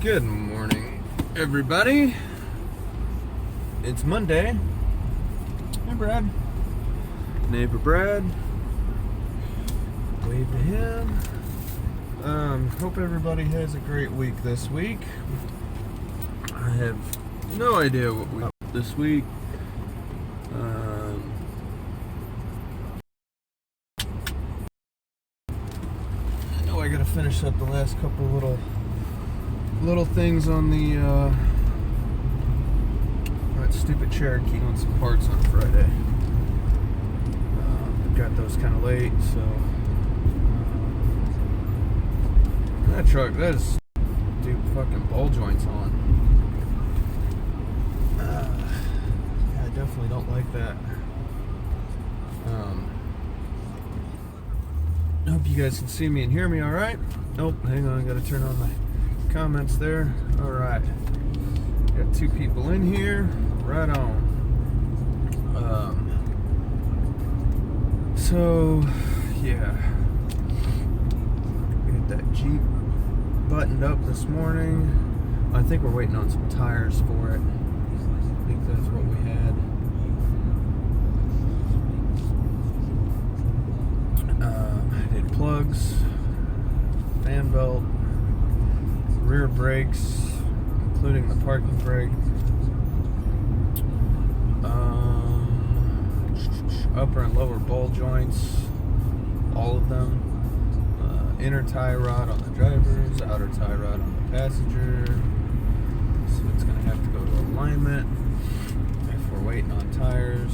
Good morning, everybody. It's Monday. Hey, Brad. Neighbor Brad. Wave to him. Hope everybody has a great week this week. I have no idea what we got this week. I know I gotta finish up the last couple little things on the that stupid Cherokee on some parts on Friday. Got those kind of late, so that truck, that is dude fucking ball joints on. Yeah, I definitely don't like that. I hope you guys can see me and hear me all right. Nope, hang on, I gotta turn on my comments there. All right, got two people in here. Right on. So yeah, we got that Jeep buttoned up this morning. I think we're waiting on some tires for it. I think that's what we had. I did plugs, fan belt, rear brakes, including the parking brake, upper and lower ball joints, all of them, inner tie rod on the driver's, outer tie rod on the passenger, so it's going to have to go to alignment if we're waiting on tires.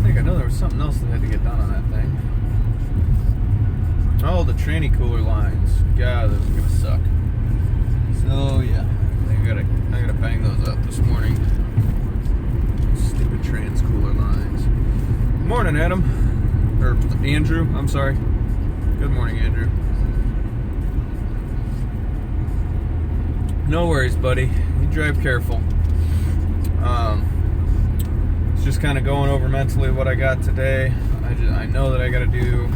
I know there was something else that had to get done on that thing. Oh, the tranny cooler lines. God, those are gonna suck. So yeah, I gotta bang those up this morning. Stupid trans cooler lines. Morning, Adam. Or Andrew, I'm sorry. Good morning, Andrew. No worries, buddy. You drive careful. Just kind of going over mentally what I got today. I know that I got to do.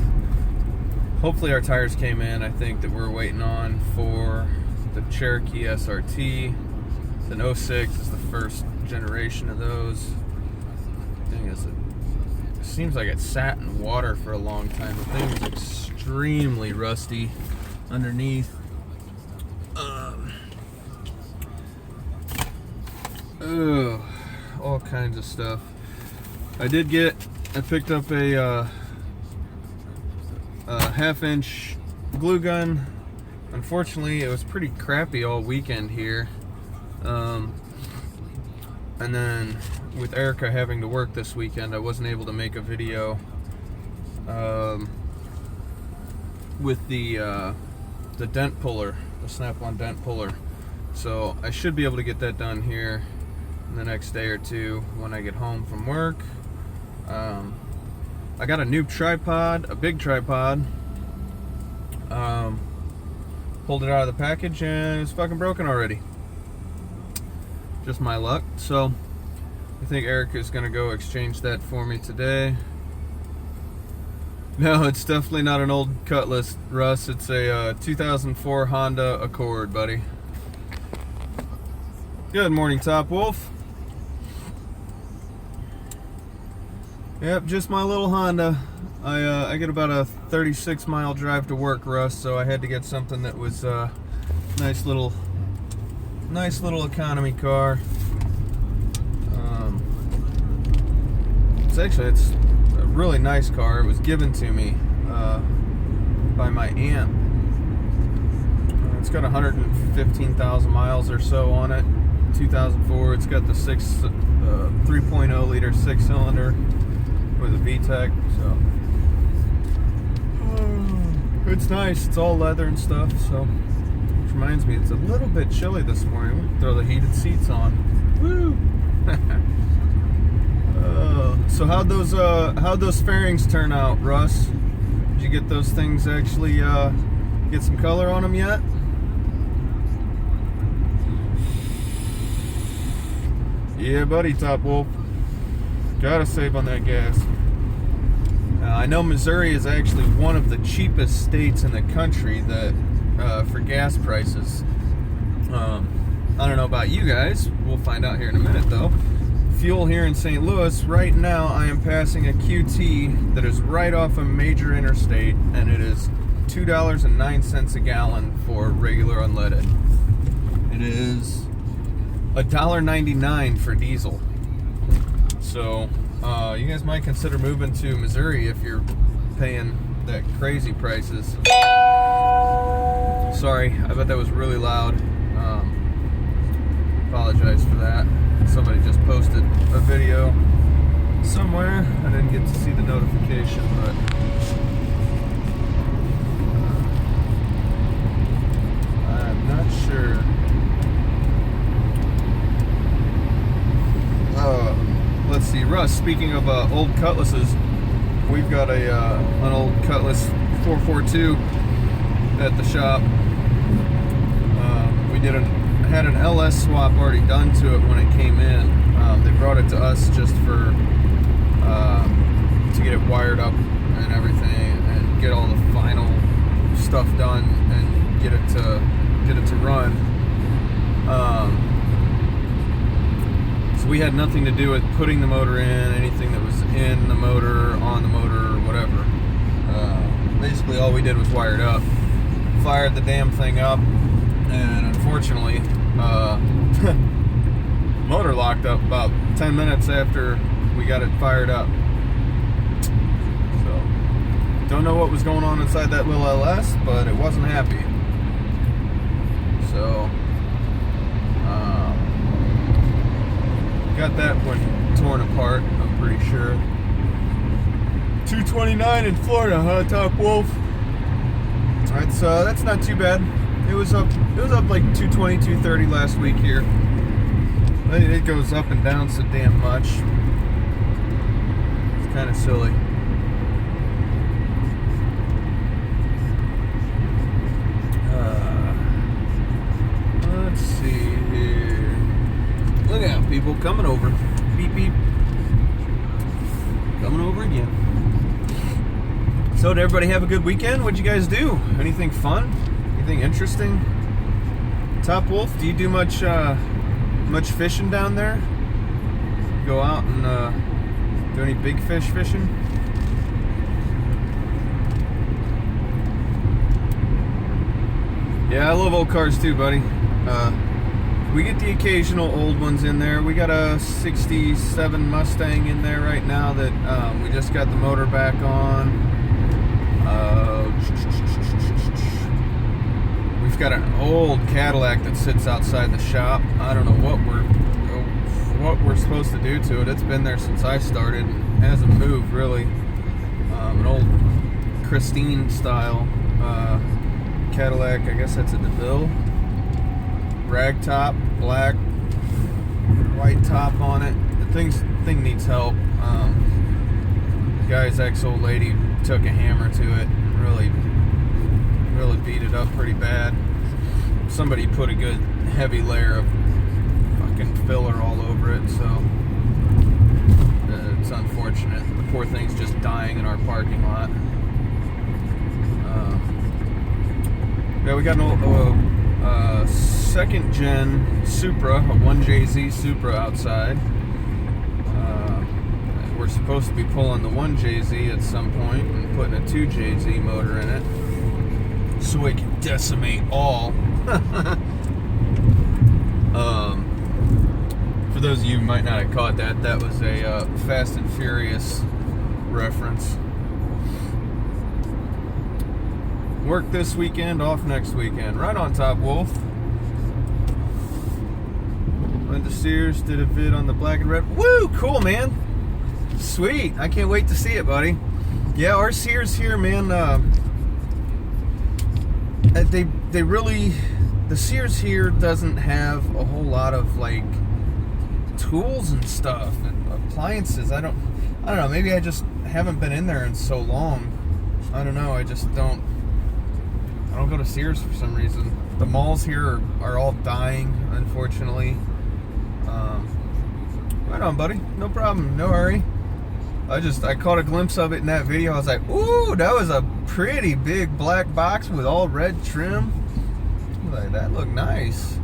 Hopefully our tires came in. I think that we're waiting on for the Cherokee SRT. It's an 06. It's the first generation of those. Thing is, it seems like it sat in water for a long time. The thing is extremely rusty underneath. All kinds of stuff. I picked up a half-inch glue gun. Unfortunately, it was pretty crappy all weekend here. And then with Erica having to work this weekend, I wasn't able to make a video with the dent puller, the snap-on dent puller. So I should be able to get that done here in the next day or two when I get home from work. I got a new tripod, a big tripod. Pulled it out of the package and it's fucking broken already. Just my luck. So I think Erica's gonna go exchange that for me today. No, it's definitely not an old Cutlass, Russ. It's a 2004 Honda Accord, buddy. Good morning, Top Wolf. Yep, just my little Honda. I get about a 36-mile drive to work, Russ, so I had to get something that was nice little economy car. It's a really nice car. It was given to me by my aunt. It's got 115,000 miles or so on it. 2004. It's got the 3.0 liter 6-cylinder with a VTEC, so it's nice. It's all leather and stuff. So, which reminds me, it's a little bit chilly this morning. We'll throw the heated seats on. Woo! So how'd those fairings turn out, Russ? Did you get those things actually get some color on them yet? Yeah, buddy, Top Wolf. Gotta save on that gas. I know Missouri is actually one of the cheapest states in the country that for gas prices. I don't know about you guys. We'll find out here in a minute, though. Fuel here in St. Louis, right now I am passing a QT that is right off a major interstate, and it is $2.09 a gallon for regular unleaded. It is $1.99 for diesel. So you guys might consider moving to Missouri if you're paying that crazy prices. Sorry, I bet that was really loud. Apologize for that. Somebody just posted a video somewhere. I didn't get to see the notification, but I'm not sure. Let's see, Russ, speaking of old cutlasses, we've got an old Cutlass 442 at the shop. We had an LS swap already done to it when it came in. They brought it to us just for to get it wired up and everything, and get all the final stuff done and get it to run. So we had nothing to do with putting the motor in, anything that was in the motor, on the motor, or whatever. Basically all we did was wire it up, fired the damn thing up, and unfortunately motor locked up about 10 minutes after we got it fired up. So don't know what was going on inside that little LS, but it wasn't happy. So got that one torn apart, I'm pretty sure. 229 in Florida, huh, Top Wolf? That's not too bad. It was up like 220, 230 last week here. It goes up and down so damn much. It's kind of silly. Let's see here. Look out, people coming over. Beep beep. Coming over again. So did everybody have a good weekend? What'd you guys do? Anything fun? Anything interesting? Top Wolf, do you do much fishing down there? Go out and do any big fish fishing? Yeah, I love old cars too, buddy. We get the occasional old ones in there. We got a 67 Mustang in there right now that we just got the motor back on. We've got an old Cadillac that sits outside the shop. I don't know what we're supposed to do to it. It's been there since I started. It hasn't moved really. An old Christine style Cadillac. I guess that's a DeVille. Rag top, black, white top on it. The thing needs help. The guy's ex-old lady took a hammer to it and really beat it up pretty bad. Somebody put a good heavy layer of fucking filler all over it, so it's unfortunate. The poor thing's just dying in our parking lot. Yeah, we got an old second gen Supra, a 1JZ Supra outside. We're supposed to be pulling the 1JZ at some point and putting a 2JZ motor in it so it can decimate all. For those of you who might not have caught that, that was a Fast and Furious reference. Work this weekend, off next weekend. Right on, Top Wolf. Went to Sears, did a vid on the black and red. Woo, cool, man. Sweet. I can't wait to see it, buddy. Yeah, our Sears here, man, they really, the Sears here doesn't have a whole lot of like tools and stuff and appliances. I don't know, maybe I just haven't been in there in so long. I don't know, I don't go to Sears for some reason. The malls here are all dying, unfortunately. Right on, buddy. No problem. No hurry. I caught a glimpse of it in that video. I was like, ooh, that was a pretty big black box with all red trim. Like, that looked nice.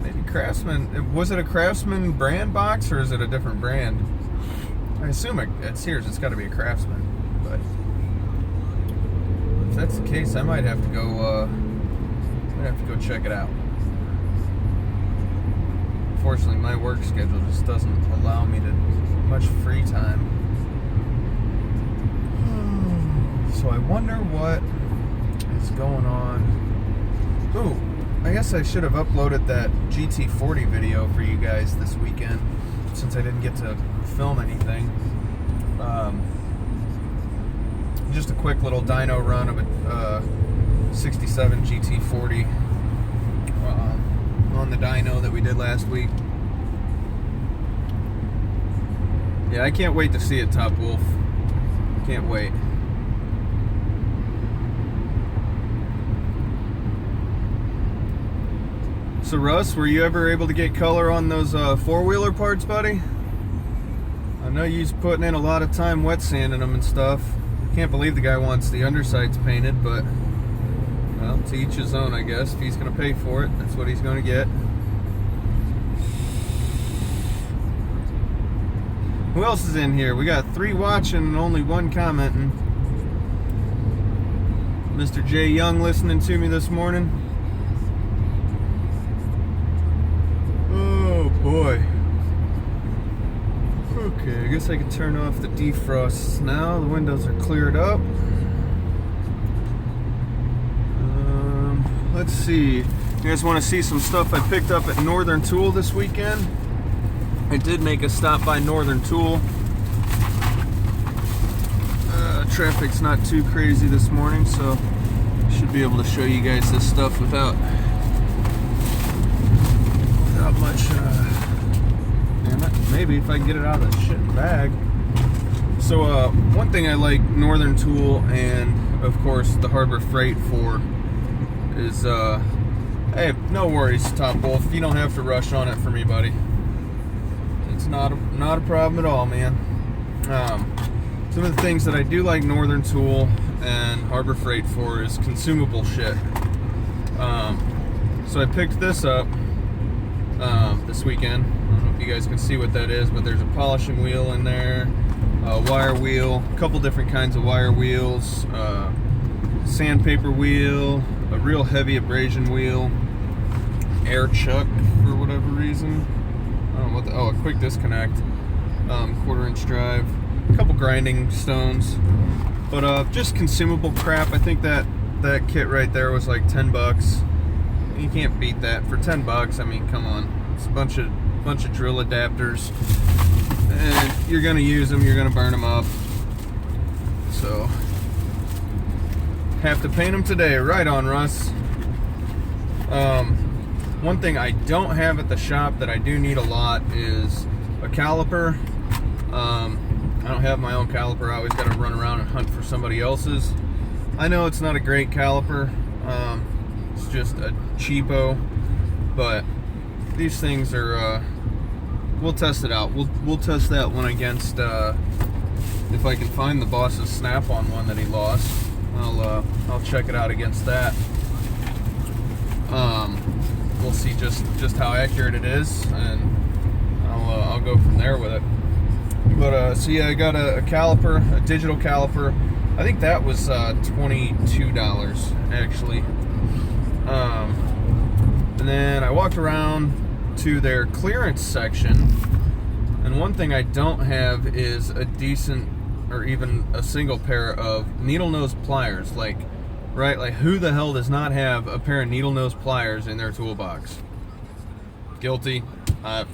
Maybe Craftsman. Was it a Craftsman brand box or is it a different brand? I assume at Sears it's got to be a Craftsman. But if that's the case, I might have to go. Check it out. Unfortunately, my work schedule just doesn't allow me to much free time. So I wonder what is going on. Ooh, I guess I should have uploaded that GT40 video for you guys this weekend, since I didn't get to film anything. Just a quick little dyno run of a 67 GT40 on the dyno that we did last week. Yeah, I can't wait to see it, Top Wolf. Can't wait. So Russ, were you ever able to get color on those four-wheeler parts, buddy? I know you's putting in a lot of time wet sanding them and stuff. Can't believe the guy wants the undersides painted, but well, to each his own, I guess. If he's going to pay for it, that's what he's going to get. Who else is in here? We got 3 watching and only 1 commenting. Mr. J. Young listening to me this morning. Oh boy. Okay, I guess I can turn off the defrosts now. The windows are cleared up. Let's see. You guys want to see some stuff I picked up at Northern Tool this weekend? I did make a stop by Northern Tool. Traffic's not too crazy this morning, so I should be able to show you guys this stuff without much. Damn it. Maybe if I can get it out of the shit bag. So one thing I like Northern Tool and of course the Harbor Freight for is hey, no worries, Top Wolf. You don't have to rush on it for me, buddy. It's not a problem at all, man. Some of the things that I do like Northern Tool and Harbor Freight for is consumable shit. So I picked this up this weekend. I don't know if you guys can see what that is, but there's a polishing wheel in there, a wire wheel, a couple different kinds of wire wheels, sandpaper wheel, a real heavy abrasion wheel, air chuck for whatever reason. I don't know what the, a quick disconnect, 1/4-inch drive, a couple grinding stones, but just consumable crap. I think that kit right there was like $10. You can't beat that for $10. I mean, come on, it's a bunch of drill adapters, and you're gonna use them, you're gonna burn them up. So have to paint them today. Right on, Russ. One thing I don't have at the shop that I do need a lot is a caliper. I don't have my own caliper. I always got to run around and hunt for somebody else's. I know it's not a great caliper. It's just a cheapo, but these things are. We'll test it out. We'll test that one against. If I can find the boss's Snap-on one that he lost, I'll check it out against that. We'll see just how accurate it is, and I'll go from there with it. But so yeah, I got a caliper, a digital caliper. I think that was $22 actually. And then I walked around to their clearance section, and one thing I don't have is a decent or even a single pair of needle nose pliers. Like who the hell does not have a pair of needle nose pliers in their toolbox? Guilty.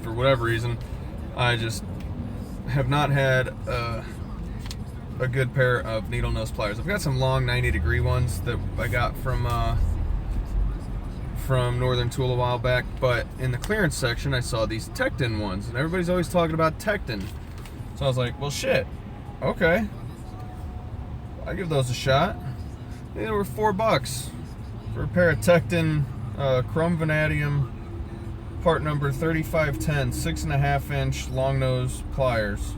For whatever reason, I just have not had a good pair of needle nose pliers. I've got some long 90-degree ones that I got from Northern Tool a while back, but in the clearance section I saw these Tecton ones, and everybody's always talking about Tecton. So I was like, well shit, okay, I'll give those a shot. They were $4 for a pair of Tecton chrome vanadium part number 3510 6.5-inch long nose pliers.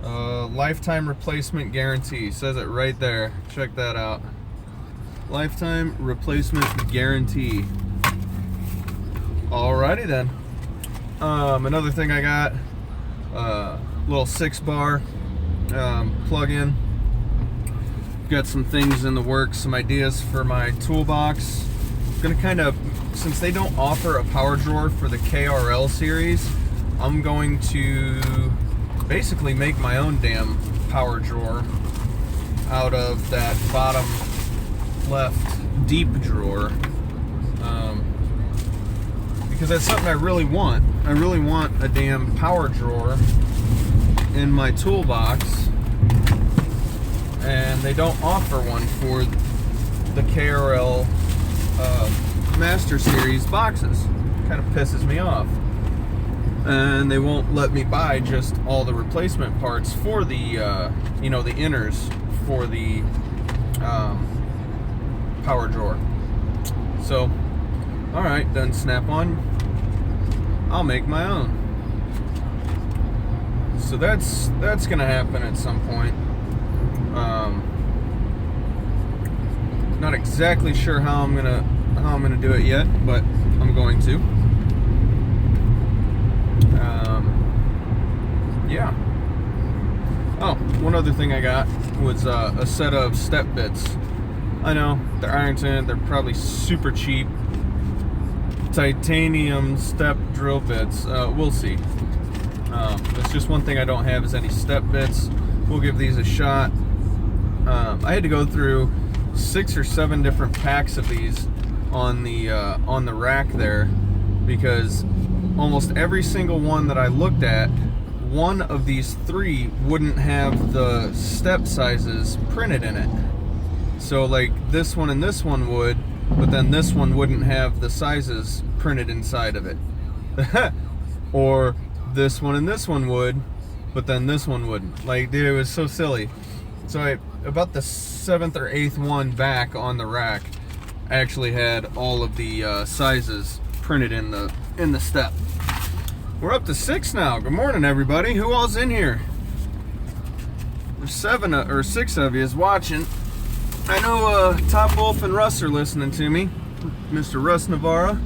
Lifetime replacement guarantee. Says it right there. Check that out. Lifetime replacement guarantee. Alrighty then. Another thing I got, little 6-bar plug-in. Got some things in the works, some ideas for my toolbox. Gonna kind of, since they don't offer a power drawer for the KRL series, I'm going to basically make my own damn power drawer out of that bottom left deep drawer, because that's something I really want. I really want a damn power drawer in my toolbox, and they don't offer one for the KRL Master Series boxes. Kind of pisses me off. And they won't let me buy just all the replacement parts for the, you know, the inners for the power drawer. So, alright, then Snap-on, I'll make my own. So that's gonna happen at some point. Not exactly sure how I'm gonna do it yet, but I'm going to. Yeah. Oh, one other thing I got was a set of step bits. I know they're Ironton, they're probably super cheap. Titanium step drill bits. We'll see. That's just one thing I don't have is any step bits. We'll give these a shot. I had to go through 6 or 7 different packs of these on the rack there, because almost every single one that I looked at, one of these 3 wouldn't have the step sizes printed in it. So like this one and this one would, but then this one wouldn't have the sizes printed inside of it. Or this one and this one would, but then this one wouldn't. Like, dude, it was so silly. So about the 7th or 8th one back on the rack, I actually had all of the sizes printed in the step. We're up to 6 now. Good morning, everybody. Who all's in here? There's 7 or 6 of you is watching. I know Top Wolf and Russ are listening to me. Mr. Russ Navarra.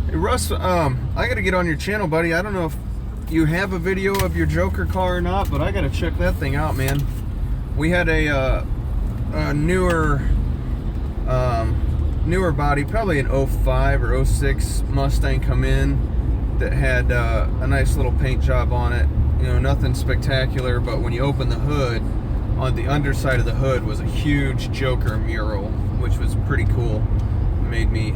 Hey, Russ, I gotta get on your channel, buddy. I don't know if you have a video of your Joker car or not, but I gotta check that thing out, man. We had a newer body, probably an 05 or 06 Mustang come in that had a nice little paint job on it. You know, nothing spectacular, but when you open the hood, on the underside of the hood was a huge Joker mural, which was pretty cool. Made me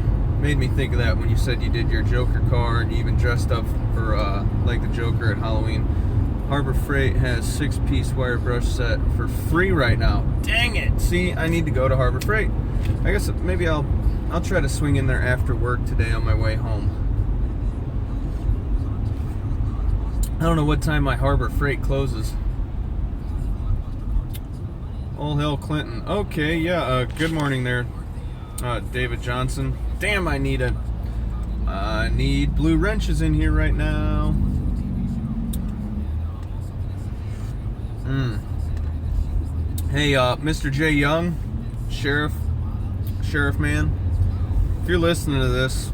think of that when you said you did your Joker car and you even dressed up for like the Joker at Halloween. Harbor Freight has 6-piece wire brush set for free right now. Dang it! See, I need to go to Harbor Freight. I guess maybe I'll try to swing in there after work today on my way home. I don't know what time my Harbor Freight closes. All hail Clinton. Okay, yeah, good morning there, David Johnson. Damn, I need blue wrenches in here right now. Hey, Mr. J. Young, Sheriff man, if you're listening to this,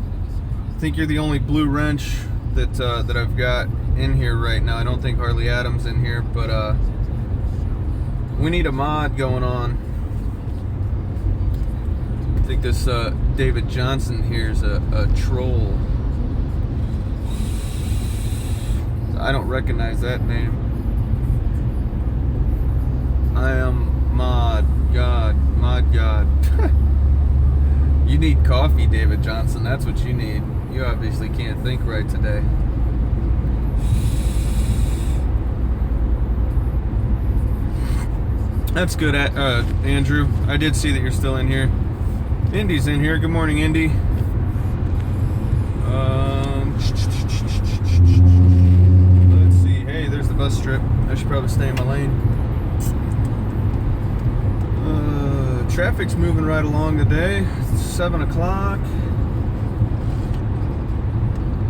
I think you're the only blue wrench that I've got in here right now. I don't think Harley Adams in here, but we need a mod going on. I think this David Johnson here is a troll. I don't recognize that name. I am mod God. You need coffee, David Johnson. That's what you need. You obviously can't think right today. That's good, Andrew. I did see that you're still in here. Indy's in here. Good morning, Indy. Let's see. Hey, there's the bus strip. I should probably stay in my lane. Traffic's moving right along today. It's 7 o'clock.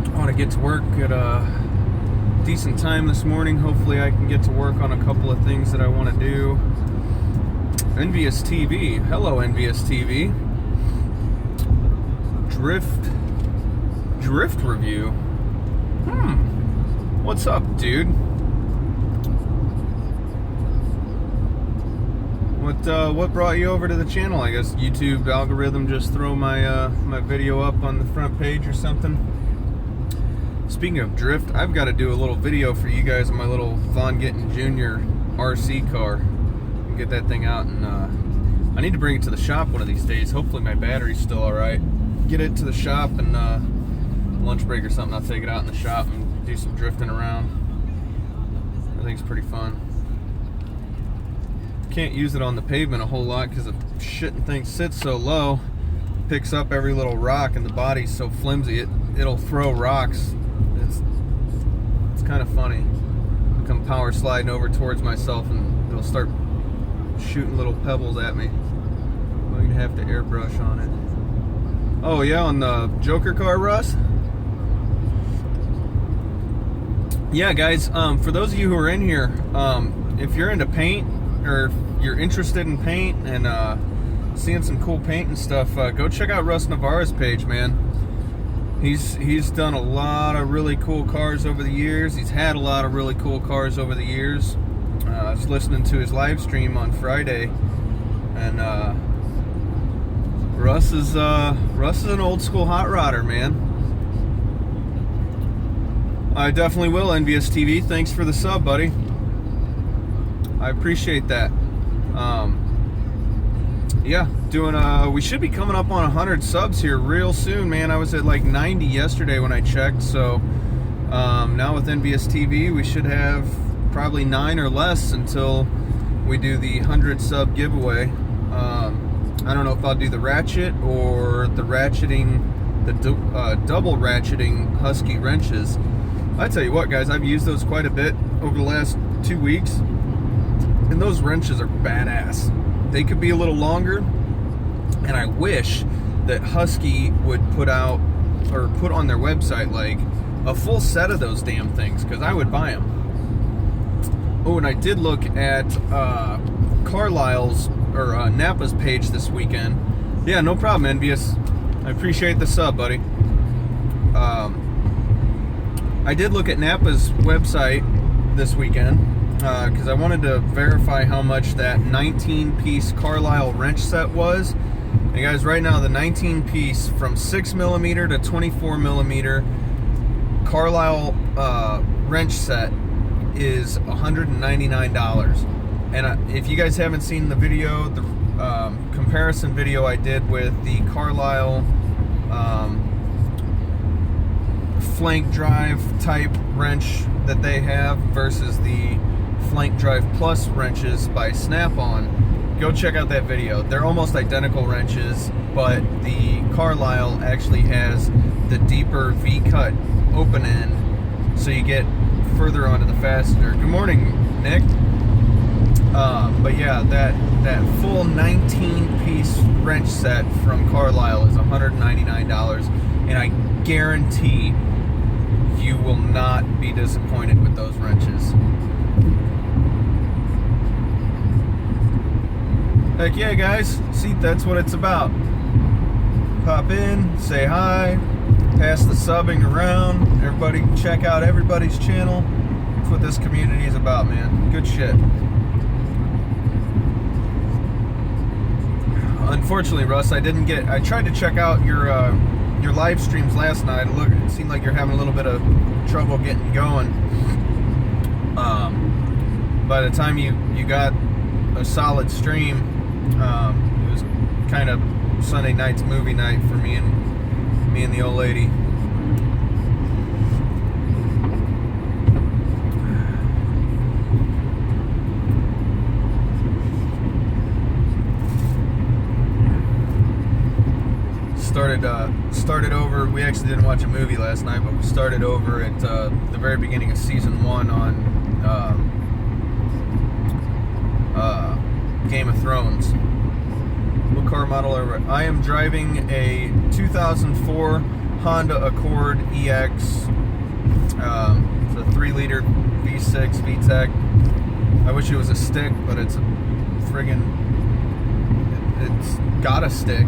I want to get to work at decent time this morning. Hopefully I can get to work on a couple of things that I want to do. Envious TV. Hello, Envious TV. Drift review. What's up, dude? What brought you over to the channel? I guess YouTube algorithm just throw my my video up on the front page or something. Speaking of drift, I've got to do a little video for you guys on my little Von Gittin Jr. RC car. Get that thing out, and I need to bring it to the shop one of these days. Hopefully my battery's still alright. Get it to the shop, and lunch break or something, I'll take it out in the shop and do some drifting around. I think it's pretty fun. Can't use it on the pavement a whole lot because the shitting thing sits so low, picks up every little rock, and the body's so flimsy it'll throw rocks. It's kind of funny. I come power sliding over towards myself and it'll start shooting little pebbles at me. I'm going to have to airbrush on it. Oh yeah, on the Joker car, Russ? Yeah, guys, for those of you who are in here, if you're into paint, or if you're interested in paint and seeing some cool paint and stuff, go check out Russ Navarro's page, man. He's done a lot of really cool cars over the years. He's had a lot of really cool cars over the years. I was listening to his live stream on Friday, and Russ is an old school hot rodder, man. I definitely will, Envious TV. Thanks for the sub, buddy. I appreciate that. Yeah, we should be coming up on 100 subs here real soon, man. I was at like 90 yesterday when I checked, so now with Envious TV, we should have probably 9 or less until we do the 100 sub giveaway. I don't know if I'll do the ratchet or the ratcheting, the double ratcheting Husky wrenches. I tell you what, guys, I've used those quite a bit over the last 2 weeks, and those wrenches are badass. They could be a little longer, and I wish that Husky would put out, or put on their website, like a full set of those damn things, because I would buy them. Oh, and I did look at Carlisle's, or Napa's page this weekend. Yeah, no problem, Envious. I appreciate the sub, buddy. I did look at Napa's website this weekend, because I wanted to verify how much that 19-piece Carlisle wrench set was. And guys, right now the 19-piece from 6mm to 24mm Carlisle wrench set is $199. And if you guys haven't seen the video, the comparison video I did with the Carlisle flank drive type wrench that they have versus the Flank Drive Plus wrenches by Snap-on, go check out that video. They're almost identical wrenches, but the Carlisle actually has the deeper V-cut open end, so you get further onto the fastener. Good morning, Nick. But yeah, that full 19-piece wrench set from Carlisle is $199, and I guarantee you will not be disappointed with those wrenches. Heck yeah, guys. See, that's what it's about. Pop in, say hi, pass the subbing around. Everybody check out everybody's channel. That's what this community is about, man. Good shit. Unfortunately, Russ, I tried to check out your live streams last night. It seemed like you're having a little bit of trouble getting going. By the time you got a solid stream, it was kind of Sunday night's movie night for me and the old lady. Started over. We actually didn't watch a movie last night, but we started over at the very beginning of season 1 on Game of Thrones. What car model are we? I am driving a 2004 Honda Accord EX. It's the 3-liter V6 VTEC. I wish it was a stick, but it's a friggin', it's got a stick,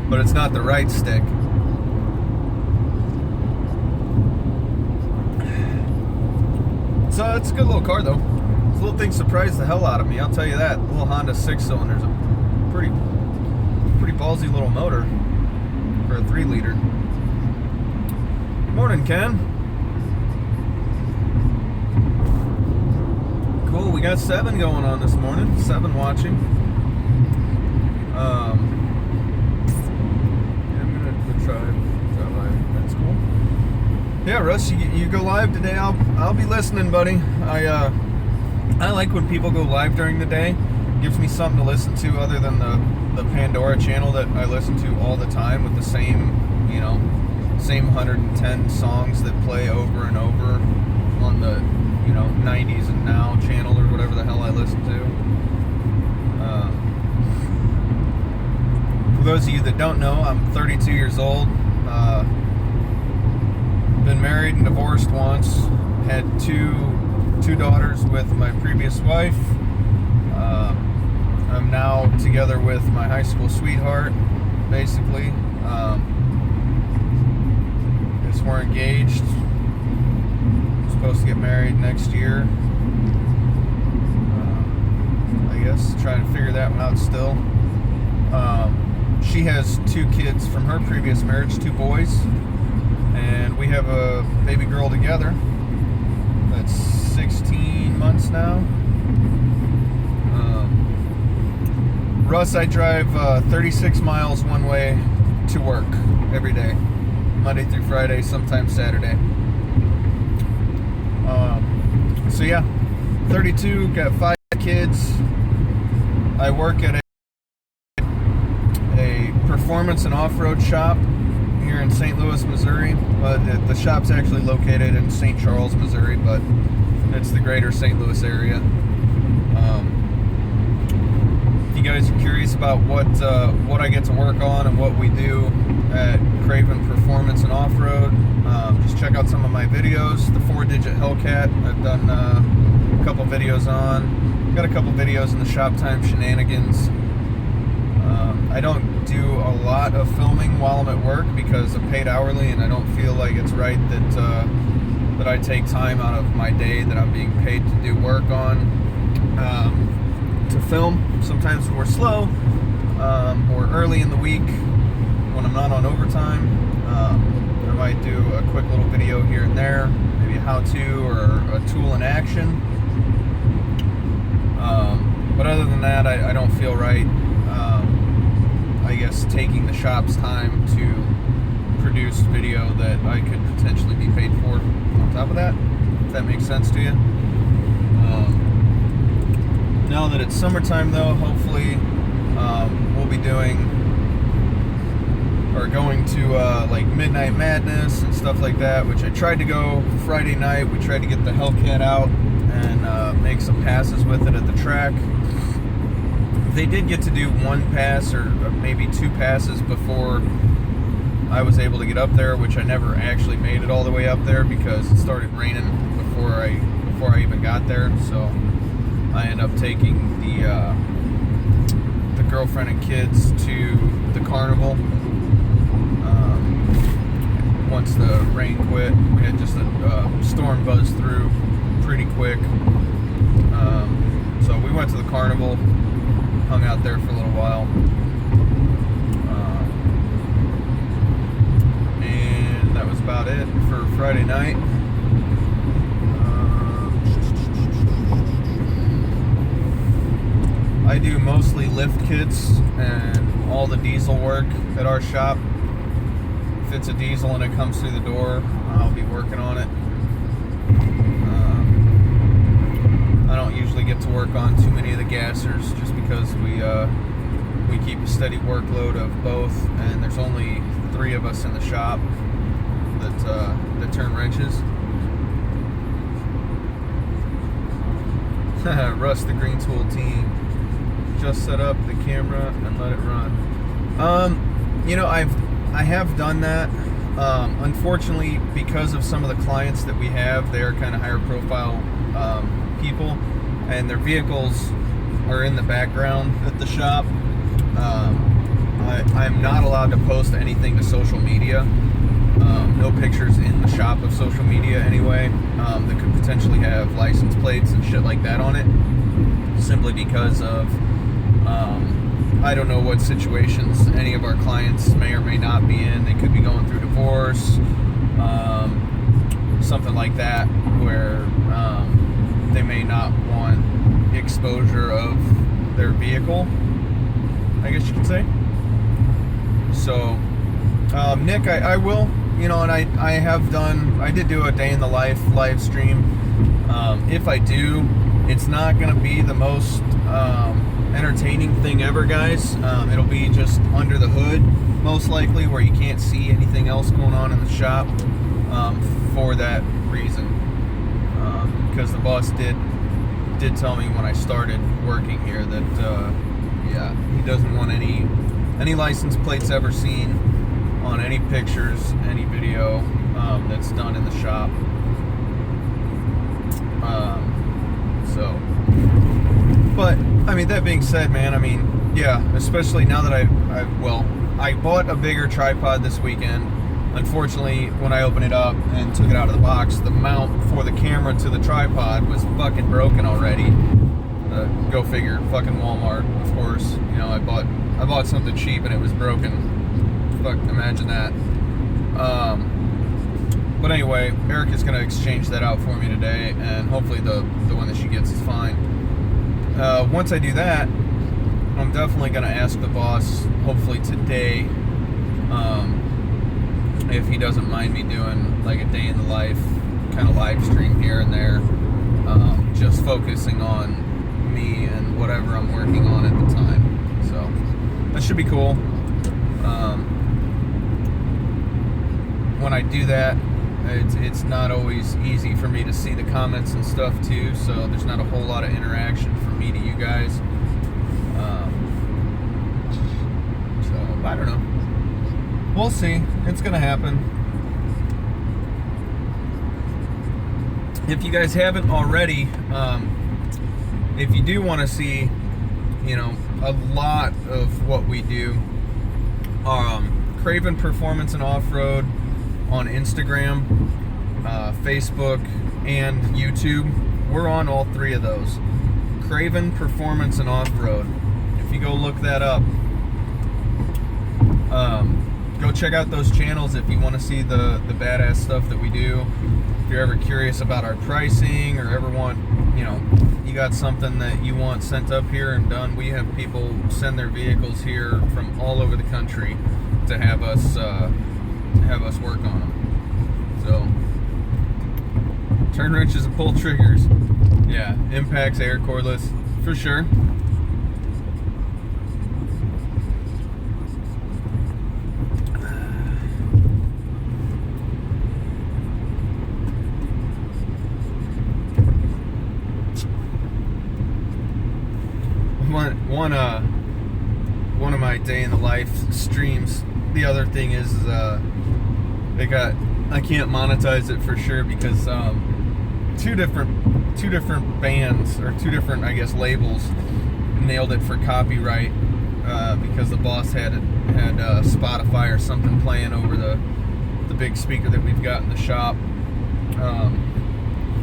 but it's not the right stick. So it's a good little car though. This little thing surprised the hell out of me, I'll tell you that. The little Honda 6-cylinder is a pretty ballsy little motor for a 3-liter. Good morning, Ken. Cool, we got 7 going on this morning. 7 watching. Yeah, I'm gonna try live. That's cool. Yeah, Russ, you go live today. I'll be listening, buddy. I like when people go live during the day. It gives me something to listen to other than the Pandora channel that I listen to all the time with the same 110 songs that play over and over on the 90s and now channel or whatever the hell I listen to. For those of you that don't know, I'm 32 years old. Been married and divorced once. Had two daughters with my previous wife. I'm now together with my high school sweetheart, basically. Guess we're engaged. Supposed to get married next year. I guess trying to figure that one out still. She has 2 kids from her previous marriage, 2 boys, and we have a baby girl together that's 16 months now. Russ, I drive 36 miles one way to work every day, Monday through Friday, sometimes Saturday. So yeah, 32, got 5 kids. I work at a performance and off-road shop here in St. Louis, Missouri. But the shop's actually located in St. Charles, Missouri, but it's the greater St. Louis area. If you guys are curious about what I get to work on and what we do at Craven Performance and Off-Road, just check out some of my videos. The 4-digit Hellcat, I've done a couple videos on. Got a couple videos in the Shop Time Shenanigans. I don't do a lot of filming while I'm at work because I'm paid hourly, and I don't feel like it's right that I take time out of my day that I'm being paid to do work on to film. Sometimes when we're slow or early in the week when I'm not on overtime, I might do a quick little video here and there, maybe a how-to or a tool in action. But other than that, I don't feel right, I guess, taking the shop's time to produce video that I could potentially be paid for on top of that, if that makes sense to you. Now that it's summertime though, hopefully we'll be going to like Midnight Madness and stuff like that, which I tried to go Friday night. We tried to get the Hellcat out and make some passes with it at the track. They did get to do 1 pass or maybe 2 passes before I was able to get up there, which I never actually made it all the way up there because it started raining before I even got there. So I ended up taking the girlfriend and kids to the carnival. Once the rain quit, we had just a storm buzz through pretty quick. So we went to the carnival, hung out there for a little while. And that was about it for Friday night. I do mostly lift kits and all the diesel work at our shop. If it's a diesel and it comes through the door, I'll be working on it. I don't usually get to work on too many of the gassers just because we keep a steady workload of both, and there's only 3 of us in the shop that turn wrenches. Russ, the Green Tool team, just set up the camera and let it run. I have done that. Unfortunately, because of some of the clients that we have, they are kind of higher profile people, and their vehicles are in the background at the shop. I'm not allowed to post anything to social media. No pictures in the shop of social media anyway, that could potentially have license plates and shit like that on it, simply because of I don't know what situations any of our clients may or may not be in. They could be going through divorce, something like that, where they may not want exposure of their vehicle, I guess you could say. So Nick, I will, and I did do a day in the life live stream. If I do, it's not going to be the most entertaining thing ever, guys. It'll be just under the hood, most likely, where you can't see anything else going on in the shop, for that reason. Because the boss did tell me when I started working here that he doesn't want any license plates ever seen on any pictures, any video that's done in the shop. But I mean, that being said, man, I mean, yeah, especially now that I bought a bigger tripod this weekend. Unfortunately, when I opened it up and took it out of the box, the mount for the camera to the tripod was fucking broken already. Go figure, fucking Walmart, of course. I bought something cheap and it was broken. Fuck, imagine that. But anyway, Erica's gonna exchange that out for me today, and hopefully the one that she gets is fine. Once I do that, I'm definitely gonna ask the boss, hopefully today, if he doesn't mind me doing like a day in the life kind of live stream here and there, just focusing on me and whatever I'm working on at the time. So that should be cool. When I do that, it's not always easy for me to see the comments and stuff too, so there's not a whole lot of interaction from me to you guys. So I don't know. We'll see. It's gonna happen. If you guys haven't already, if you do want to see, a lot of what we do, Craven Performance and Off-Road on Instagram, Facebook, and YouTube. We're on all three of those. Craven Performance and Off-Road. If you go look that up, go check out those channels if you want to see the badass stuff that we do. If you're ever curious about our pricing, or ever want, you got something that you want sent up here and done, we have people send their vehicles here from all over the country to have us work on them. So, turn wrenches and pull triggers, yeah, impacts, air cordless, for sure. One of my day in the life streams. The other thing is, I can't monetize it for sure because two different bands, or two different, I guess, labels nailed it for copyright because the boss had Spotify or something playing over the big speaker that we've got in the shop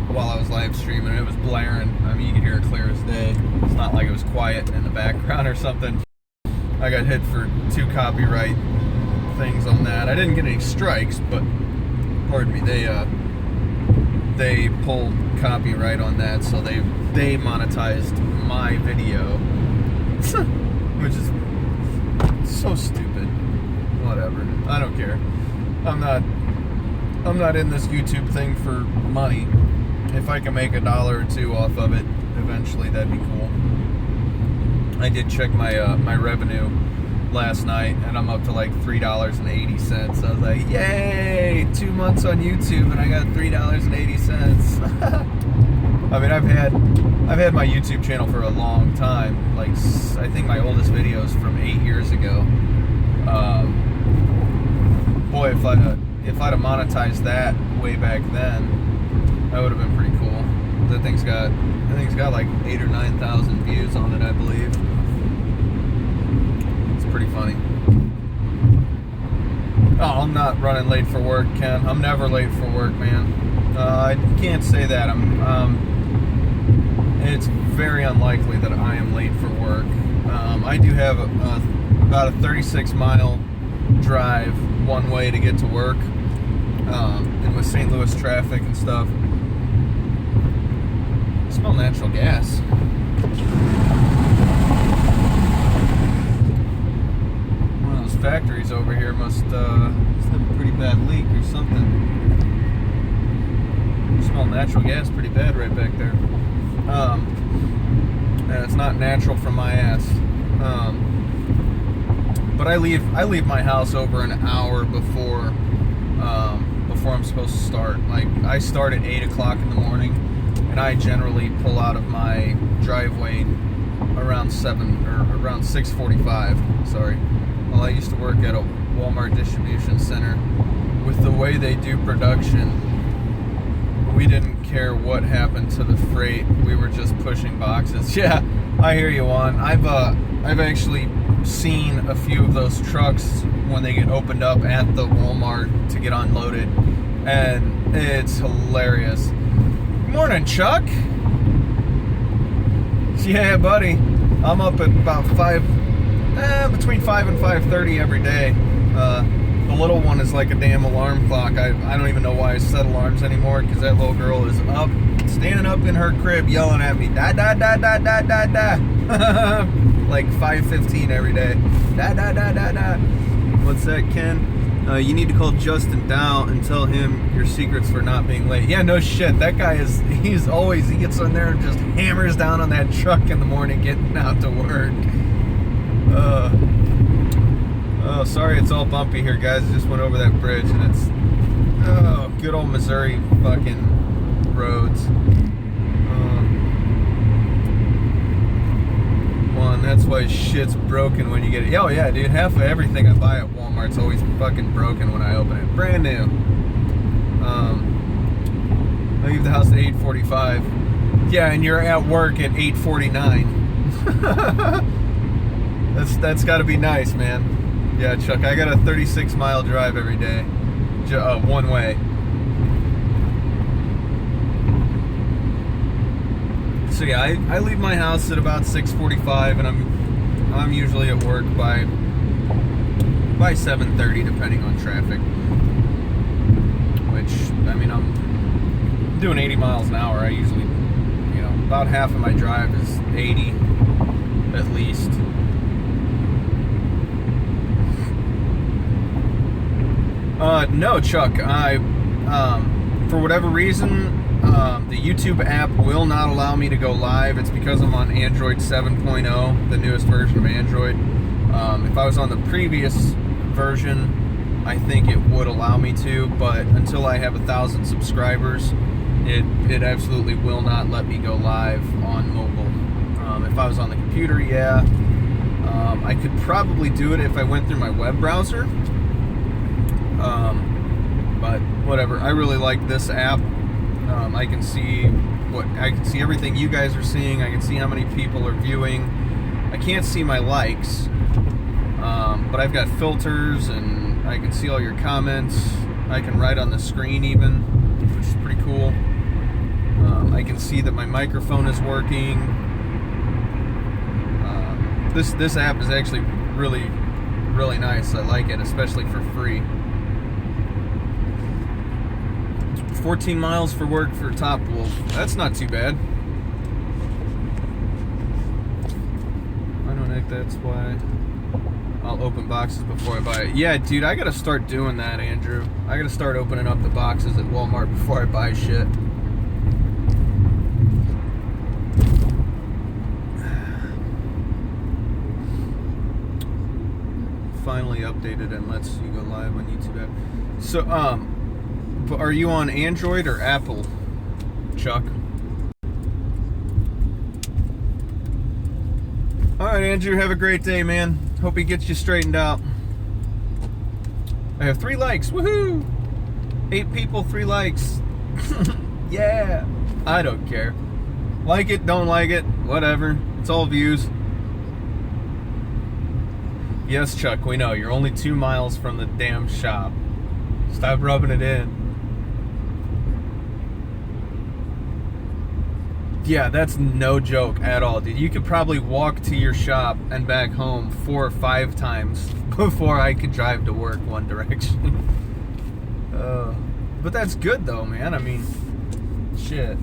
while I was live streaming. It was blaring. I mean, you could hear it clear as day. It's not like it was quiet in the background or something. I got hit for 2 copyright things on that. I didn't get any strikes, but pardon me, they pulled copyright on that, so they monetized my video, which is so stupid. Whatever, I don't care. I'm not in this YouTube thing for money. If I can make $1 or $2 off of it eventually, that'd be cool. I did check my revenue last night, and I'm up to like $3.80. I was like, yay, 2 months on YouTube and I got $3.80. I mean, I've had my YouTube channel for a long time. Like, I think my oldest video is from 8 years ago. Boy, if if I'd have monetized that way back then, that would have been pretty cool. That thing's got, I think it's got like 8,000 or 9,000 views on it, I believe. It's pretty funny. Oh, I'm not running late for work, Ken. I'm never late for work, man. I can't say that. It's very unlikely that I am late for work. I do have about a 36-mile drive one way to get to work, and with St. Louis traffic and stuff. I smell natural gas. One of those factories over here must have a pretty bad leak or something. I smell natural gas pretty bad right back there. And it's not natural from my ass. But I leave my house over an hour before I'm supposed to start. Like, I start at 8 o'clock in the morning, and I generally pull out of my driveway around 6:45. Sorry. Well, I used to work at a Walmart distribution center. With the way they do production, we didn't care what happened to the freight. We were just pushing boxes. Yeah, I hear you, Juan. I've actually seen a few of those trucks when they get opened up at the Walmart to get unloaded, and it's hilarious. Good morning, Chuck. Yeah, buddy. I'm up at about between 5 and 5:30 every day. The little one is like a damn alarm clock. I don't even know why I set alarms anymore, because that little girl is up, standing up in her crib yelling at me, da da da da da da da. Like 5:15 every day. Da da da da da. What's that, Ken? You need to call Justin Dow and tell him your secrets for not being late. Yeah, no shit. That guy he gets on there and just hammers down on that truck in the morning getting out to work. Oh, sorry, it's all bumpy here, guys. I just went over that bridge, and it's good old Missouri fucking roads. That's why shit's broken when you get it. Oh yeah, dude, half of everything I buy at Walmart's always fucking broken when I open it. Brand new. I leave the house at 8:45. Yeah, and you're at work at 8:49. That's got to be nice, man. Yeah, Chuck, I got a 36-mile drive every day, one way. So yeah, I leave my house at about 6:45, and I'm usually at work by 7:30, depending on traffic. Which, I mean, I'm doing 80 miles an hour. I usually, about half of my drive is 80, at least. No, Chuck. For whatever reason, the YouTube app will not allow me to go live. It's because I'm on Android 7.0, the newest version of Android. If I was on the previous version, I think it would allow me to, but until I have 1,000 subscribers, it absolutely will not let me go live on mobile. If I was on the computer, yeah. I could probably do it if I went through my web browser. But whatever. I really like this app. I can see everything you guys are seeing. I can see how many people are viewing. I can't see my likes, but I've got filters, and I can see all your comments. I can write on the screen even, which is pretty cool. I can see that my microphone is working. This app is actually really, really nice. I like it, especially for free. 14 miles for work for Top Wolf. That's not too bad. I don't think that's why I'll open boxes before I buy it. Yeah, dude, I gotta start doing that, Andrew. I gotta start opening up the boxes at Walmart before I buy shit. Finally updated and lets you go live on YouTube app. So, are you on Android or Apple, Chuck? Alright, Andrew, have a great day, man. Hope he gets you straightened out. I have 3 likes. Woohoo! 8 people, 3 likes. Yeah. I don't care. Like it, don't like it, whatever. It's all views. Yes, Chuck, we know. You're only 2 miles from the damn shop. Stop rubbing it in. Yeah, that's no joke at all, dude. You could probably walk to your shop and back home 4 or 5 times before I could drive to work one direction. But that's good though, man. I mean, shit.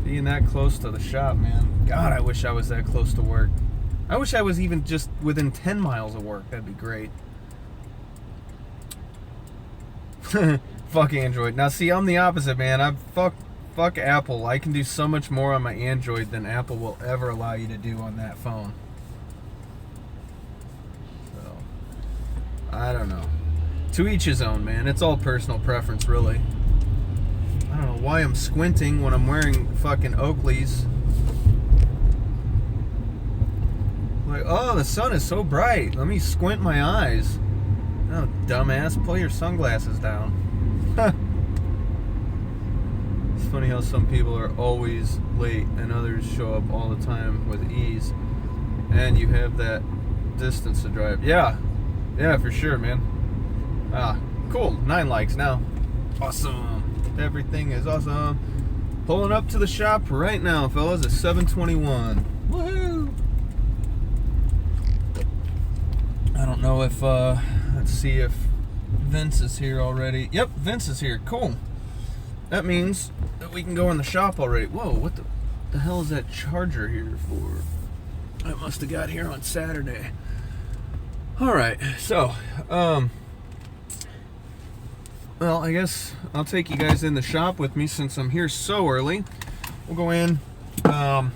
Being that close to the shop, man. God, I wish I was that close to work. I wish I was even just within 10 miles of work. That'd be great. Fuck Android. Now see, I'm the opposite, man. Fuck Apple. I can do so much more on my Android than Apple will ever allow you to do on that phone. So, I don't know. To each his own, man. It's all personal preference, really. I don't know why I'm squinting when I'm wearing fucking Oakleys. Like, oh, the sun is so bright. Let me squint my eyes. Oh, dumbass. Pull your sunglasses down. It's funny how some people are always late and others show up all the time with ease. And you have that distance to drive. Yeah. Yeah, for sure, man. Ah, cool. 9 likes now. Awesome. Everything is awesome. Pulling up to the shop right now, fellas, at 7:21. Woohoo! I don't know if, let's see if Vince is here already. Yep, Vince is here. Cool. That means that we can go in the shop already. Whoa, what the hell is that charger here for? I must have got here on Saturday. Alright, so, well, I guess I'll take you guys in the shop with me since I'm here so early. We'll go in. I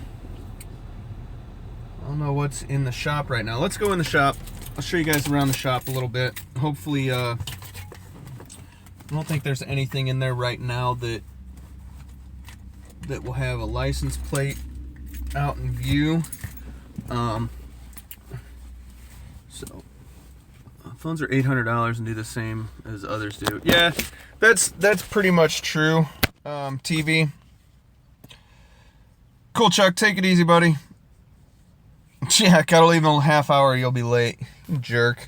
don't know what's in the shop right now. Let's go in the shop. I'll show you guys around the shop a little bit. Hopefully, I don't think there's anything in there right now that will have a license plate out in view. So phones are $800 and do the same as others do. Yeah, that's pretty much true. TV. Cool, Chuck. Take it easy, buddy. Yeah, gotta leave in a half hour. You'll be late. You jerk.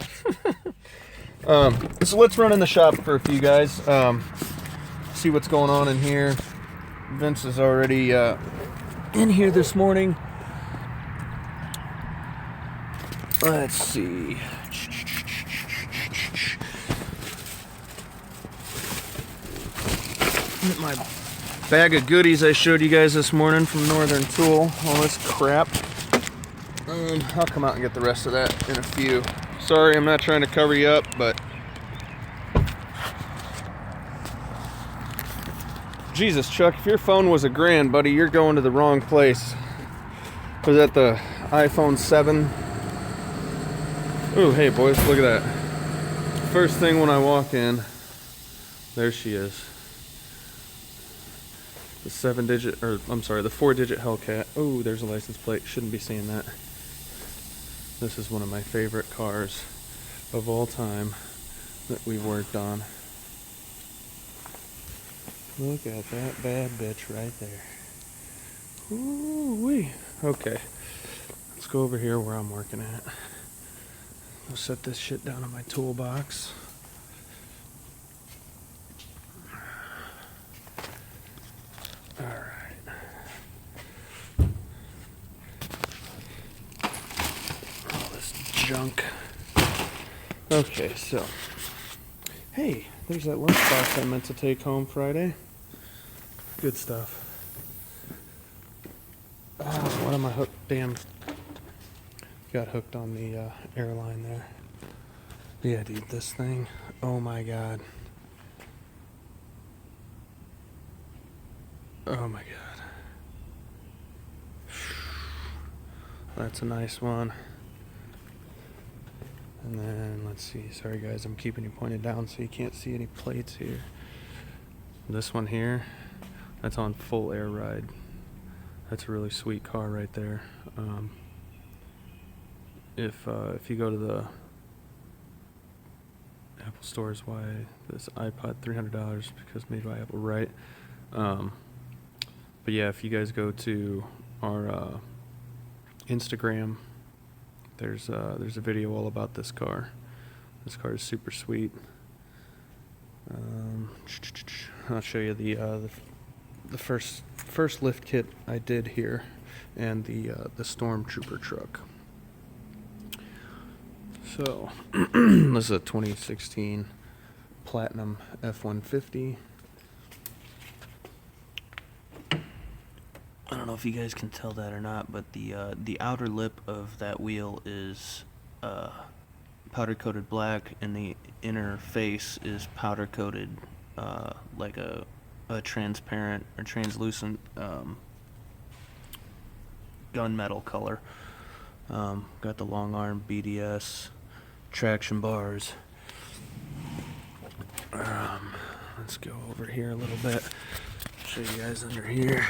So let's run in the shop for a few guys. See what's going on in here. Vince is already in here this morning. Let's see. Get my bag of goodies I showed you guys this morning from Northern Tool. All this crap. I'll come out and get the rest of that in a few. Sorry, I'm not trying to cover you up, but Jesus, Chuck, if your phone was $1,000, buddy, you're going to the wrong place. Was that the iPhone 7? Ooh, hey boys, look at that. First thing when I walk in, there she is. The 4-digit Hellcat. Oh, there's a license plate. Shouldn't be seeing that. This is one of my favorite cars of all time that we've worked on. Look at that bad bitch right there. Ooh-wee. Okay. Let's go over here where I'm working at. I'll set this shit down in my toolbox. Alright. All this junk. Okay, so. Hey, there's that lunchbox I meant to take home Friday. Good stuff. What am I hooked? Damn. Got hooked on the airline there. Yeah, dude, this thing. Oh my god. Oh my god. That's a nice one. And then, let's see. Sorry guys, I'm keeping you pointed down so you can't see any plates here. This one here, that's on full air ride. That's a really sweet car right there. If you go to the Apple Store is why this iPod $300 because made by Apple, right? But yeah, if you guys go to our Instagram, there's a video all about this car. This car is super sweet. I'll show you the first lift kit I did here, and the Stormtrooper truck. So this is a 2016 Platinum F-150. I don't know if you guys can tell that or not, but the outer lip of that wheel is powder coated black, and the inner face is powder coated like a transparent or translucent gunmetal color. Got the long arm BDS traction bars. Let's go over here a little bit, show you guys under here.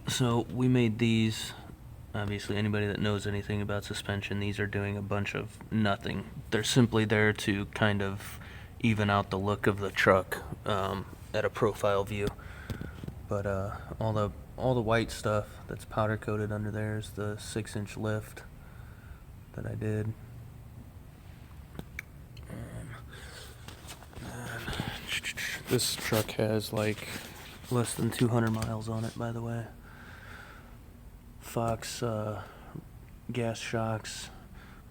So we made these. Obviously, anybody that knows anything about suspension, these are doing a bunch of nothing. They're simply there to kind of even out the look of the truck at a profile view. But all the white stuff that's powder coated under there is the 6-inch lift that I did. This truck has like less than 200 miles on it, by the way. Fox gas shocks,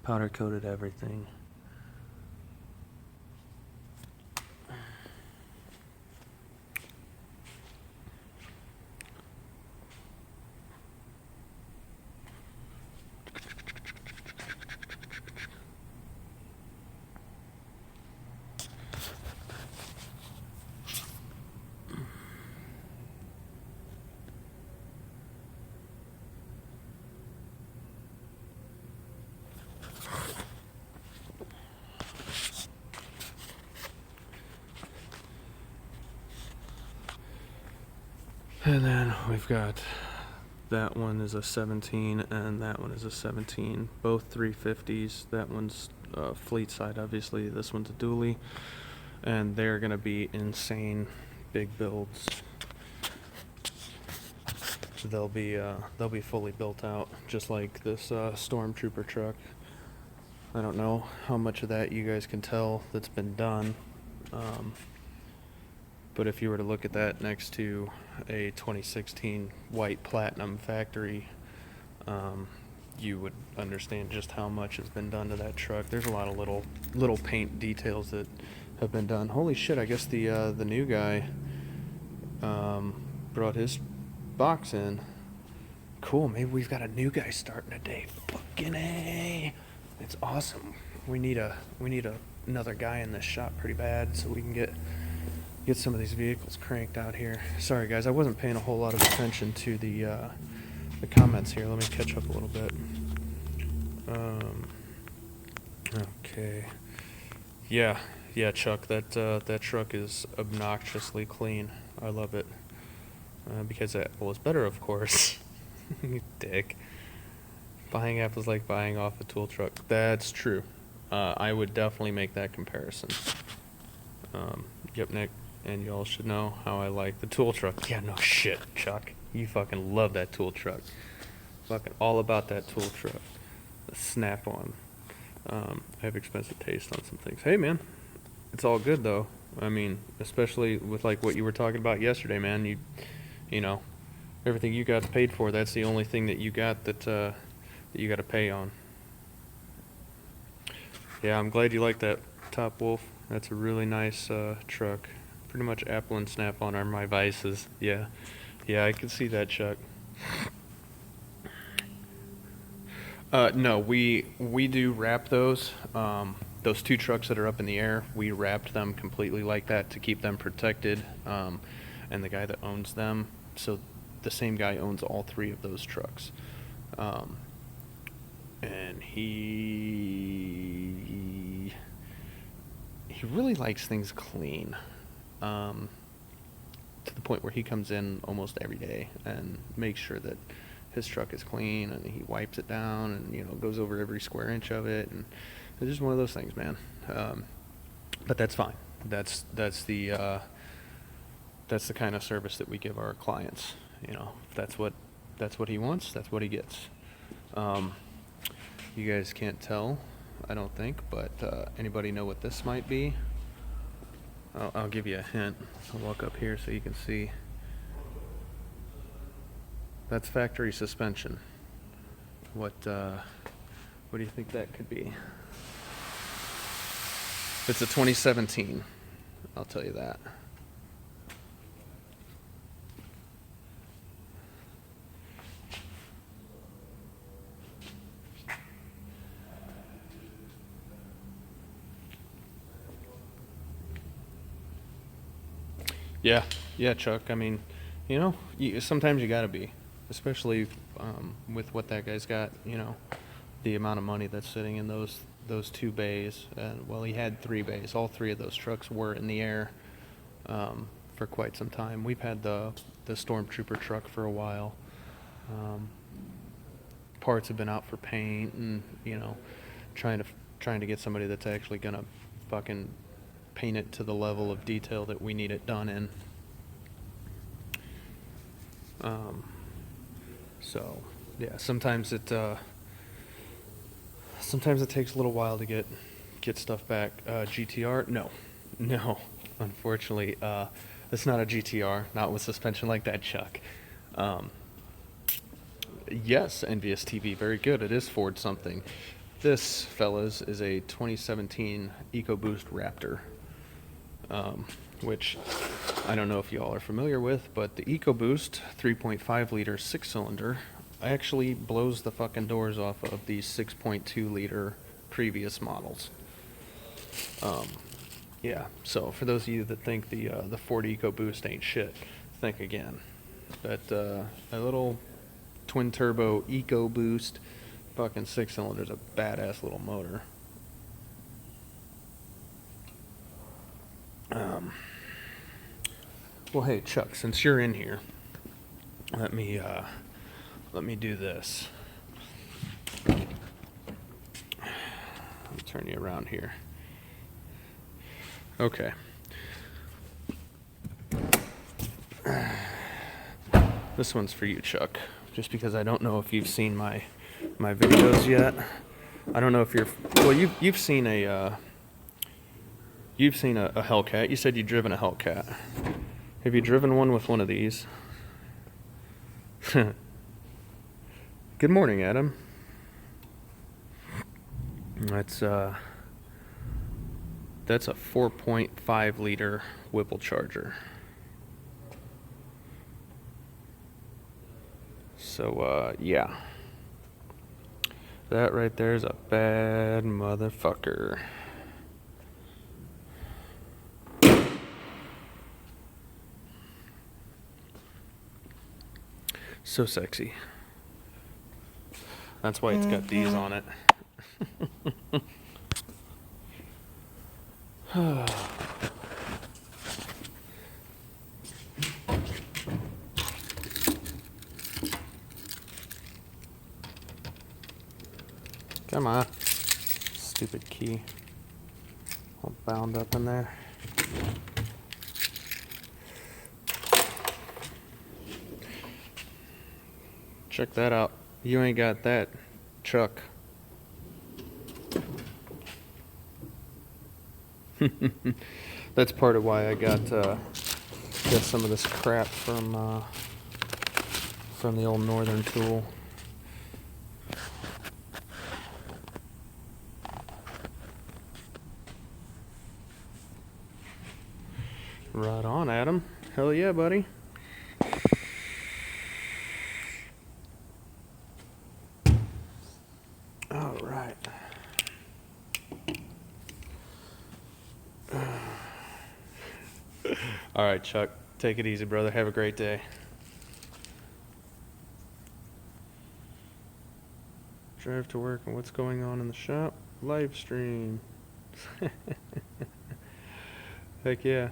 powder coated everything. And then we've got that one is a 17 and that one is a 17, both 350s. That one's fleet side, obviously. This one's a dually, and they're gonna be insane big builds. They'll be fully built out, just like this Stormtrooper truck. I don't know how much of that you guys can tell that's been done. But if you were to look at that next to a 2016 white Platinum factory, you would understand just how much has been done to that truck. There's a lot of little paint details that have been done. Holy shit! I guess the new guy brought his box in. Cool. Maybe we've got a new guy starting today. Fucking A! It's awesome. We need another guy in this shop pretty bad so we can get some of these vehicles cranked out here. Sorry guys, I wasn't paying a whole lot of attention to the comments here. Let me catch up a little bit. Okay. Yeah, Chuck, that truck is obnoxiously clean. I love it. Because Apple is better, of course. You dick. Buying Apple's like buying off a tool truck. That's true. I would definitely make that comparison. Yep, Nick. And y'all should know how I like the tool truck. Yeah, no shit, Chuck. You fucking love that tool truck. Fucking all about that tool truck. The Snap-on. I have expensive taste on some things. Hey, man. It's all good, though. I mean, especially with, like, what you were talking about yesterday, man. You know, everything you got paid for, that's the only thing that you got that you got to pay on. Yeah, I'm glad you like that Top Wolf. That's a really nice truck. Pretty much Apple and Snap-on are my vices. Yeah, I can see that, Chuck. No, we do wrap those. Those two trucks that are up in the air, we wrapped them completely like that to keep them protected. And the guy that owns them, so the same guy owns all three of those trucks. And he really likes things clean. To the point where he comes in almost every day and makes sure that his truck is clean, and he wipes it down and goes over every square inch of it, and it's just one of those things, man. But that's fine. That's the kind of service that we give our clients. You know, if that's what he wants, that's what he gets. You guys can't tell, I don't think, but anybody know what this might be? I'll give you a hint. I'll walk up here so you can see. That's factory suspension. What do you think that could be? It's a 2017. I'll tell you that. Yeah, Chuck. I mean, you know, sometimes you gotta be, especially with what that guy's got. You know, the amount of money that's sitting in those 2 bays. Well, he had 3 bays. All 3 of those trucks were in the air for quite some time. We've had the Stormtrooper truck for a while. Parts have been out for paint, and you know, trying to get somebody that's actually gonna fucking paint it to the level of detail that we need it done in. So yeah, sometimes it takes a little while to get stuff back. GTR? No, unfortunately, it's not a GTR, not with suspension like that, Chuck. Yes, Envious TV, very good. It is Ford something. This, fellas, is a 2017 EcoBoost Raptor, which I don't know if y'all are familiar with, but the EcoBoost 3.5 liter 6-cylinder actually blows the fucking doors off of these 6.2 liter previous models. Yeah, so for those of you that think the Ford EcoBoost ain't shit, think again. But a little twin turbo EcoBoost fucking 6-cylinder is a badass little motor. Well, hey Chuck, since you're in here, let me do this. Let me turn you around here. Okay. This one's for you, Chuck. Just because I don't know if you've seen my videos yet. I don't know if you've seen a Hellcat. You said you'd driven a Hellcat. Have you driven one with one of these? Good morning, Adam. That's a 4.5 liter Whipple Charger. So yeah, that right there is a bad motherfucker. So sexy. That's why it's got these on it. Come on. Stupid key. All bound up in there. Check that out. You ain't got that, Chuck. That's part of why I got some of this crap from the old Northern Tool. Right on, Adam. Hell yeah, buddy. All right. All right, Chuck. Take it easy, brother. Have a great day. Drive to work and what's going on in the shop? Live stream. Heck yeah.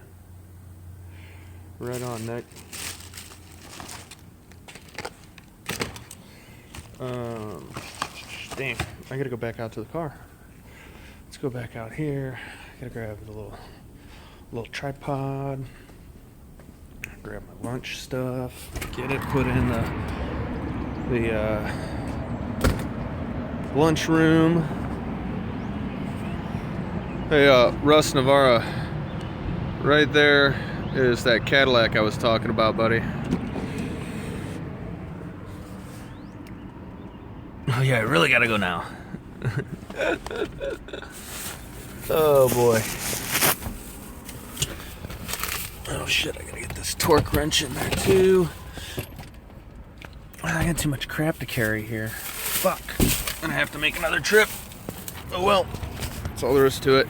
Right on, Nick. Damn, I gotta go back out to the car. Let's go back out here. gotta grab a little tripod, grab my lunch stuff, get it put in the lunch room. Hey, Russ Navarra, right there is that Cadillac I was talking about, buddy. Oh yeah, I really gotta go now. Oh boy. Oh shit, I gotta get this torque wrench in there too. I got too much crap to carry here. Fuck. I'm gonna have to make another trip. Oh well. That's all there is to it.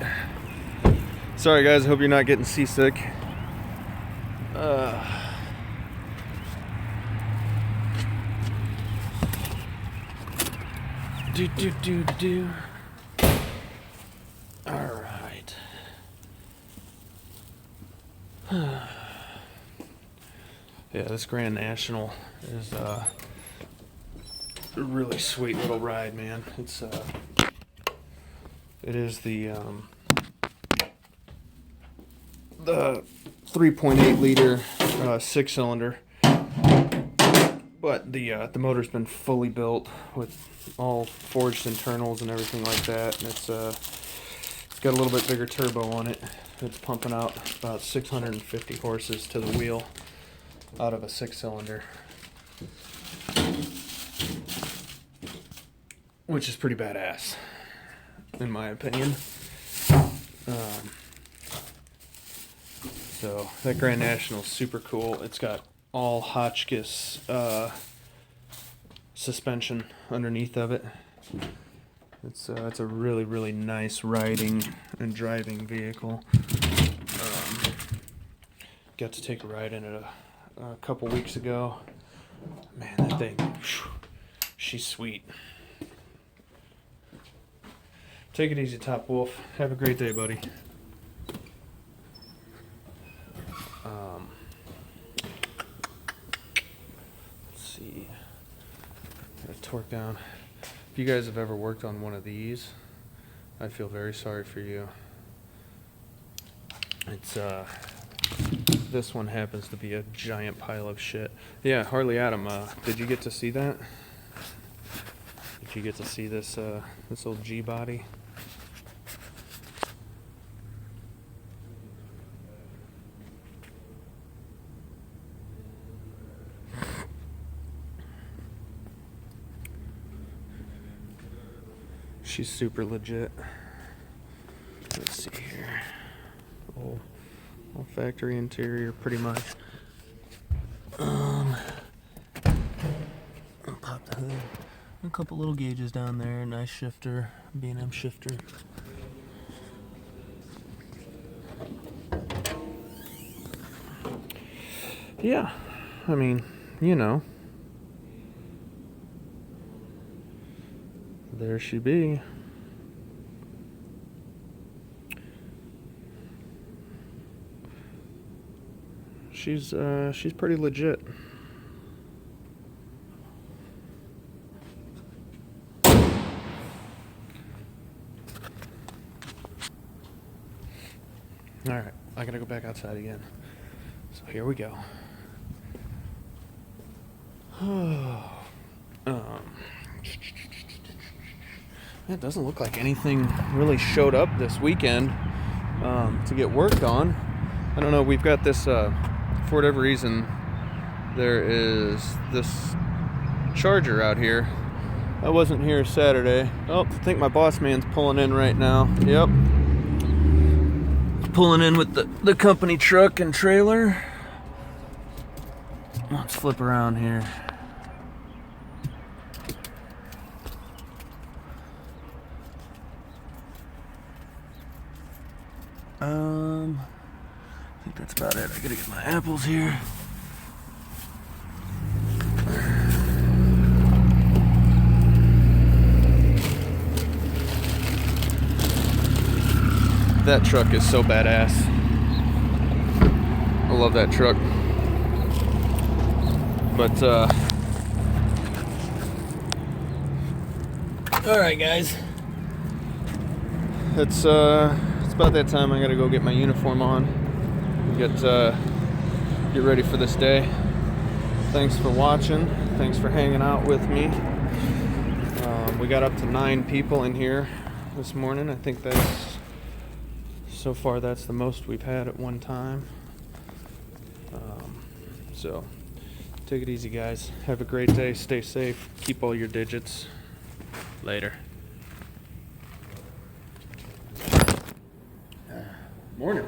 Sorry guys, I hope you're not getting seasick. Do. All right. Yeah, this Grand National is a really sweet little ride, man. It is the 3.8 liter 6-cylinder, but the motor's been fully built with all forged internals and everything like that, and it's got a little bit bigger turbo on it. It's pumping out about 650 horses to the wheel out of a 6-cylinder, which is pretty badass in my opinion. So that Grand National is super cool. It's got all Hotchkiss suspension underneath of it. It's a really, really nice riding and driving vehicle. Got to take a ride in it a couple weeks ago. Man, that thing, she's sweet. Take it easy, Top Wolf. Have a great day, buddy. Let's see. Gotta torque down. If you guys have ever worked on one of these, I feel very sorry for you. It's this one happens to be a giant pile of shit. Yeah, Harley Adam, did you get to see that? Did you get to see this this old G body? She's super legit. Let's see here. All factory interior, pretty much. I'll pop the hood. A couple little gauges down there. Nice shifter, B&M shifter. Yeah, I mean, you know. There she be. She's pretty legit. All right, I gotta go back outside again. So here we go. It doesn't look like anything really showed up this weekend to get worked on. I don't know, we've got this, for whatever reason, there is this charger out here. I wasn't here Saturday. Oh, I think my boss man's pulling in right now. Yep. Pulling in with the company truck and trailer. Let's flip around here. I think that's about it. I gotta get my apples here. That truck is so badass. I love that truck. But all right, guys. It's about that time. I gotta go get my uniform on. Get ready for this day. Thanks for watching. Thanks for hanging out with me. We got up to 9 people in here this morning. I think so far that's the most we've had at one time. So take it easy, guys. Have a great day. Stay safe. Keep all your digits. Later. Morning.